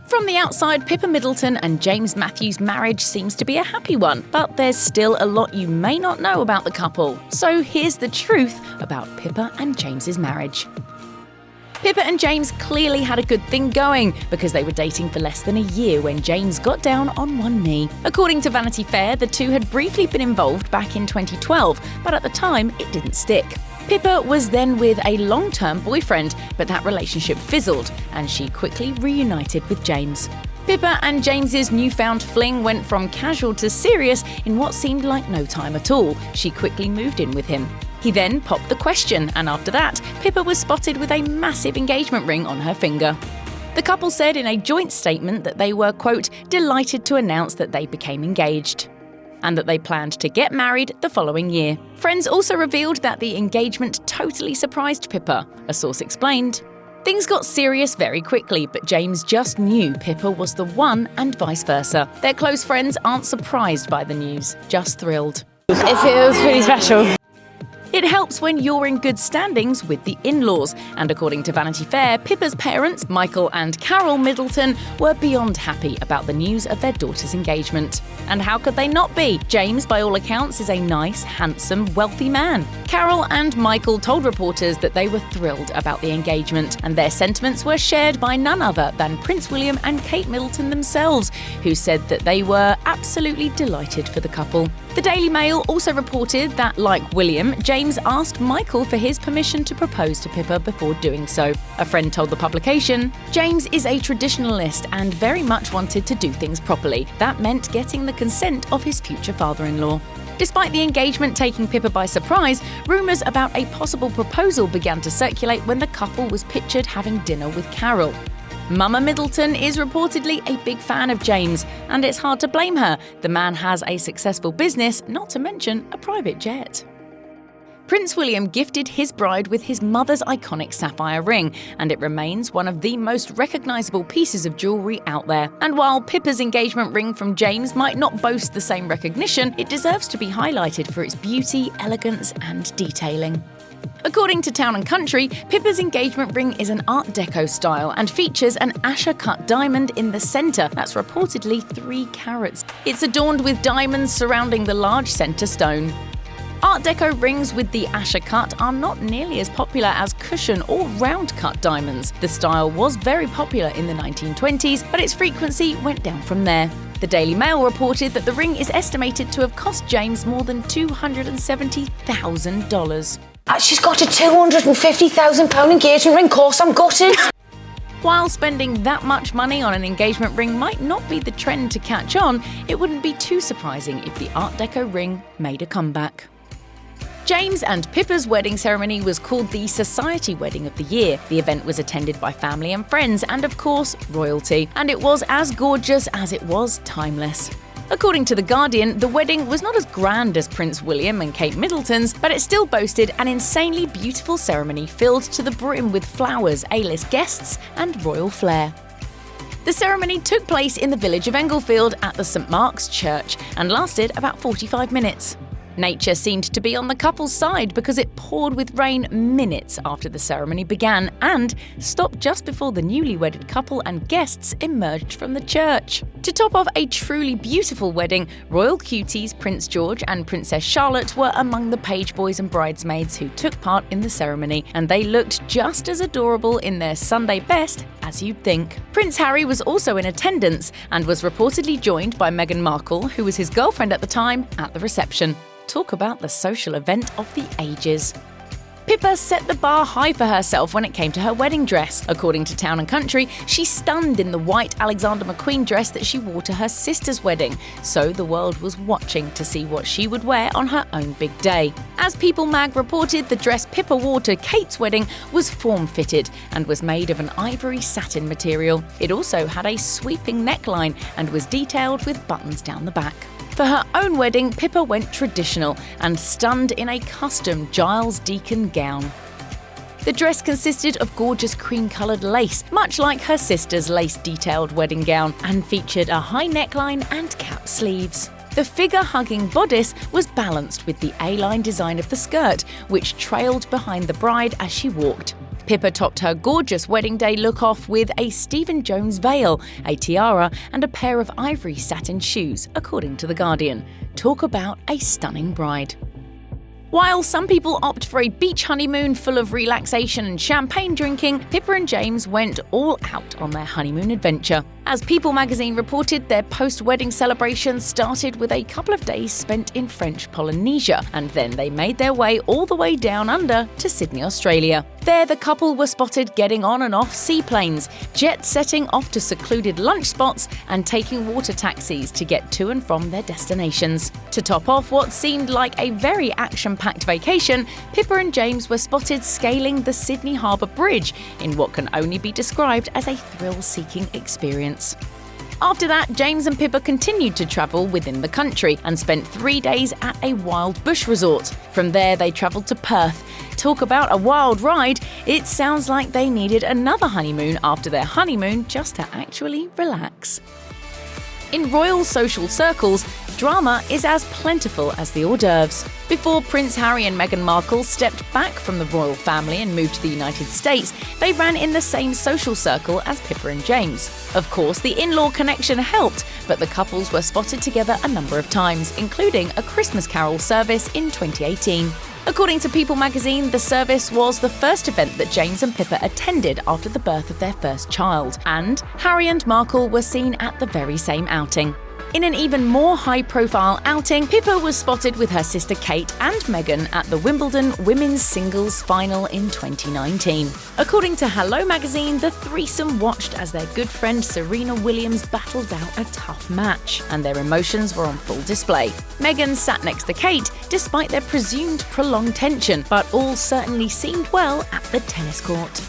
From the outside, Pippa Middleton and James Matthews' marriage seems to be a happy one, but there's still a lot you may not know about the couple. So here's the truth about Pippa and James's marriage. Pippa and James clearly had a good thing going because they were dating for less than a year when James got down on one knee. According to Vanity Fair, the two had briefly been involved back in 2012, but at the time it didn't stick. Pippa was then with a long-term boyfriend, but that relationship fizzled, and she quickly reunited with James. Pippa and James's newfound fling went from casual to serious in what seemed like no time at all. She quickly moved in with him. He then popped the question, and after that, Pippa was spotted with a massive engagement ring on her finger. The couple said in a joint statement that they were, quote, delighted to announce that they became engaged, and that they planned to get married the following year. Friends also revealed that the engagement totally surprised Pippa. A source explained, "Things got serious very quickly, but James just knew Pippa was the one and vice versa. Their close friends aren't surprised by the news, just thrilled." It feels pretty special. It helps when you're in good standings with the in-laws, and according to Vanity Fair, Pippa's parents, Michael and Carol Middleton, were beyond happy about the news of their daughter's engagement. And how could they not be? James, by all accounts, is a nice, handsome, wealthy man. Carol and Michael told reporters that they were thrilled about the engagement, and their sentiments were shared by none other than Prince William and Kate Middleton themselves, who said that they were absolutely delighted for the couple. The Daily Mail also reported that, like William, James asked Michael for his permission to propose to Pippa before doing so. A friend told the publication, "James is a traditionalist and very much wanted to do things properly. That meant getting the consent of his future father-in-law." Despite the engagement taking Pippa by surprise, rumours about a possible proposal began to circulate when the couple was pictured having dinner with Carol. Mama Middleton is reportedly a big fan of James, and it's hard to blame her. The man has a successful business, not to mention a private jet. Prince William gifted his bride with his mother's iconic sapphire ring, and it remains one of the most recognisable pieces of jewellery out there. And while Pippa's engagement ring from James might not boast the same recognition, it deserves to be highlighted for its beauty, elegance and detailing. According to Town & Country, Pippa's engagement ring is an Art Deco style and features an Asher-cut diamond in the centre that's reportedly 3 carats. It's adorned with diamonds surrounding the large centre stone. Art Deco rings with the Asher cut are not nearly as popular as cushion or round-cut diamonds. The style was very popular in the 1920s, but its frequency went down from there. The Daily Mail reported that the ring is estimated to have cost James more than $270,000. She's got a £250,000 engagement ring, of course I'm gutted. While spending that much money on an engagement ring might not be the trend to catch on, it wouldn't be too surprising if the Art Deco ring made a comeback. James and Pippa's wedding ceremony was called the Society Wedding of the Year. The event was attended by family and friends and, of course, royalty. And it was as gorgeous as it was timeless. According to The Guardian, the wedding was not as grand as Prince William and Kate Middleton's, but it still boasted an insanely beautiful ceremony filled to the brim with flowers, A-list guests, and royal flair. The ceremony took place in the village of Englefield at the St Mark's Church and lasted about 45 minutes. Nature seemed to be on the couple's side because it poured with rain minutes after the ceremony began and stopped just before the newly wedded couple and guests emerged from the church. To top off a truly beautiful wedding, royal cuties Prince George and Princess Charlotte were among the page boys and bridesmaids who took part in the ceremony, and they looked just as adorable in their Sunday best as you'd think. Prince Harry was also in attendance and was reportedly joined by Meghan Markle, who was his girlfriend at the time, at the reception. Talk about the social event of the ages. Pippa set the bar high for herself when it came to her wedding dress. According to Town & Country, she stunned in the white Alexander McQueen dress that she wore to her sister's wedding, so the world was watching to see what she would wear on her own big day. As People Mag reported, the dress Pippa wore to Kate's wedding was form-fitted and was made of an ivory satin material. It also had a sweeping neckline and was detailed with buttons down the back. For her own wedding, Pippa went traditional and stunned in a custom Giles Deacon gown. The dress consisted of gorgeous cream-coloured lace, much like her sister's lace-detailed wedding gown, and featured a high neckline and cap sleeves. The figure-hugging bodice was balanced with the A-line design of the skirt, which trailed behind the bride as she walked. Pippa topped her gorgeous wedding day look off with a Stephen Jones veil, a tiara, and a pair of ivory satin shoes, according to The Guardian. Talk about a stunning bride. While some people opt for a beach honeymoon full of relaxation and champagne drinking, Pippa and James went all out on their honeymoon adventure. As People magazine reported, their post-wedding celebrations started with a couple of days spent in French Polynesia, and then they made their way all the way down under to Sydney, Australia. There, the couple were spotted getting on and off seaplanes, jet-setting off to secluded lunch spots, and taking water taxis to get to and from their destinations. To top off what seemed like a very action-packed vacation, Pippa and James were spotted scaling the Sydney Harbour Bridge in what can only be described as a thrill-seeking experience. After that, James and Pippa continued to travel within the country and spent 3 days at a wild bush resort. From there, they travelled to Perth. Talk about a wild ride! It sounds like they needed another honeymoon after their honeymoon just to actually relax. In royal social circles, drama is as plentiful as the hors d'oeuvres. Before Prince Harry and Meghan Markle stepped back from the royal family and moved to the United States, they ran in the same social circle as Pippa and James. Of course, the in-law connection helped, but the couples were spotted together a number of times, including a Christmas Carol service in 2018. According to People magazine, the service was the first event that James and Pippa attended after the birth of their first child, and Harry and Markle were seen at the very same outing. In an even more high-profile outing, Pippa was spotted with her sister Kate and Meghan at the Wimbledon Women's Singles Final in 2019. According to Hello magazine, the threesome watched as their good friend Serena Williams battled out a tough match, and their emotions were on full display. Meghan sat next to Kate, despite their presumed prolonged tension, but all certainly seemed well at the tennis court.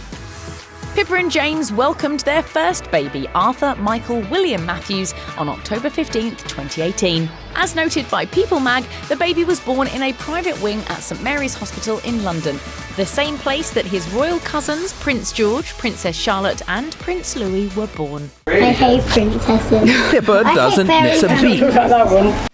Pippa and James welcomed their first baby, Arthur Michael William Matthews, on October 15, 2018. As noted by People mag, the baby was born in a private wing at St Mary's Hospital in London, the same place that his royal cousins Prince George, Princess Charlotte and Prince Louis were born. I hate princesses. Pippa doesn't miss a beat.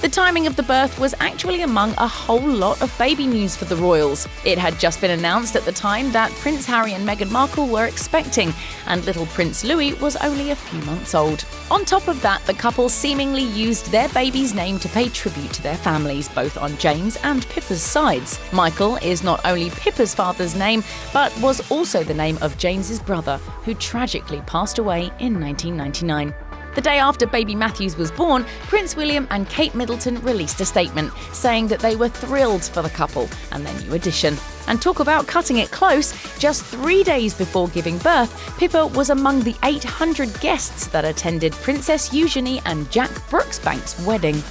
The timing of the birth was actually among a whole lot of baby news for the royals. It had just been announced at the time that Prince Harry and Meghan Markle were expecting, and little Prince Louis was only a few months old. On top of that, the couple seemingly used their baby's name to pay tribute to their families, both on James and Pippa's sides. Michael is not only Pippa's father's name, but was also the name of James's brother, who tragically passed away in 1999. The day after baby Matthews was born, Prince William and Kate Middleton released a statement saying that they were thrilled for the couple and their new addition. And talk about cutting it close, just 3 days before giving birth, Pippa was among the 800 guests that attended Princess Eugenie and Jack Brooksbank's wedding.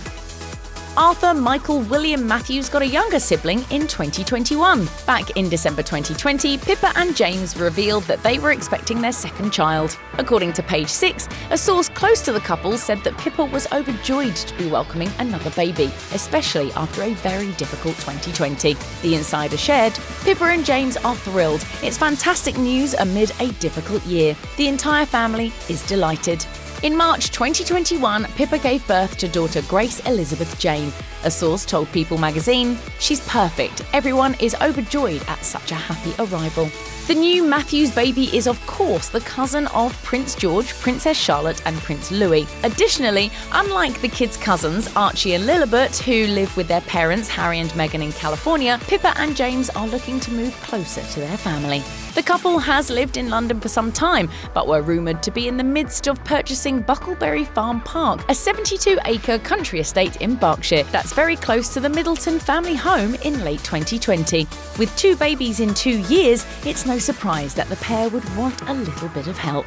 Arthur Michael William Matthews got a younger sibling in 2021. Back in December 2020, Pippa and James revealed that they were expecting their second child. According to Page 6, a source close to the couple said that Pippa was overjoyed to be welcoming another baby, especially after a very difficult 2020. The insider shared, "Pippa and James are thrilled. It's fantastic news amid a difficult year. The entire family is delighted." In March 2021, Pippa gave birth to daughter Grace Elizabeth Jane. A source told People magazine, "She's perfect. Everyone is overjoyed at such a happy arrival." The new Matthews baby is of course the cousin of Prince George, Princess Charlotte and Prince Louis. Additionally, unlike the kids' cousins Archie and Lilibet, who live with their parents Harry and Meghan in California, Pippa and James are looking to move closer to their family. The couple has lived in London for some time, but were rumoured to be in the midst of purchasing Bucklebury Farm Park, a 72-acre country estate in Berkshire that's very close to the Middleton family home in late 2020. With 2 babies in 2 years, it's no surprise that the pair would want a little bit of help.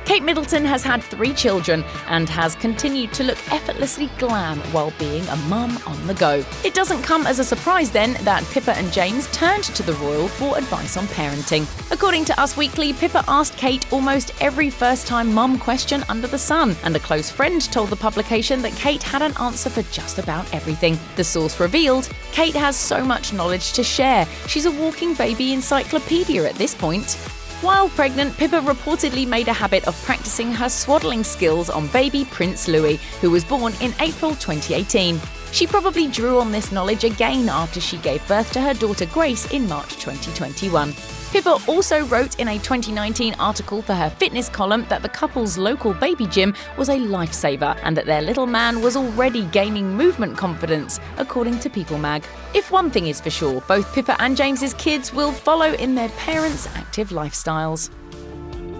Kate Middleton has had 3 children and has continued to look effortlessly glam while being a mum on the go. It doesn't come as a surprise then that Pippa and James turned to the royal for advice on parenting. According to Us Weekly, Pippa asked Kate almost every first-time mum question under the sun, and a close friend told the publication that Kate had an answer for just about everything. The source revealed, "Kate has so much knowledge to share. She's a walking baby encyclopedia at this point." While pregnant, Pippa reportedly made a habit of practicing her swaddling skills on baby Prince Louis, who was born in April 2018. She probably drew on this knowledge again after she gave birth to her daughter Grace in March 2021. Pippa also wrote in a 2019 article for her fitness column that the couple's local baby gym was a lifesaver and that their little man was already gaining movement confidence, according to People Mag. If one thing is for sure, both Pippa and James's kids will follow in their parents' active lifestyles.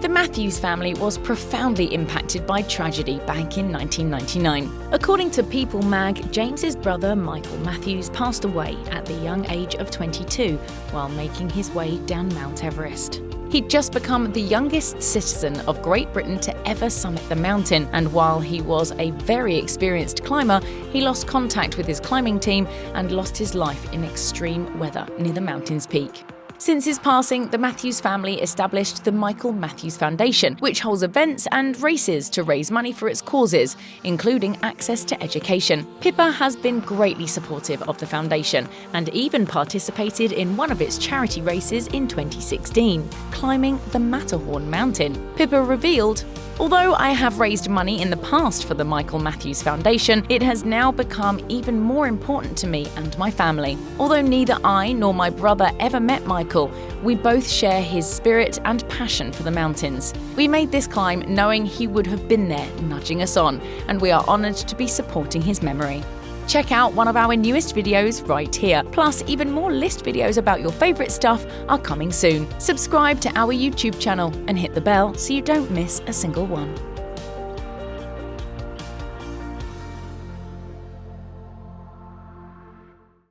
The Matthews family was profoundly impacted by tragedy back in 1999. According to People Mag, James's brother Michael Matthews passed away at the young age of 22 while making his way down Mount Everest. He'd just become the youngest citizen of Great Britain to ever summit the mountain, and while he was a very experienced climber, he lost contact with his climbing team and lost his life in extreme weather near the mountain's peak. Since his passing, the Matthews family established the Michael Matthews Foundation, which holds events and races to raise money for its causes, including access to education. Pippa has been greatly supportive of the foundation and even participated in one of its charity races in 2016, climbing the Matterhorn mountain. Pippa revealed, "Although I have raised money in the past for the Michael Matthews Foundation, it has now become even more important to me and my family. Although neither I nor my brother ever met Michael, we both share his spirit and passion for the mountains. We made this climb knowing he would have been there nudging us on, and we are honoured to be supporting his memory." Check out one of our newest videos right here. Plus, even more list videos about your favourite stuff are coming soon. Subscribe to our YouTube channel and hit the bell so you don't miss a single one.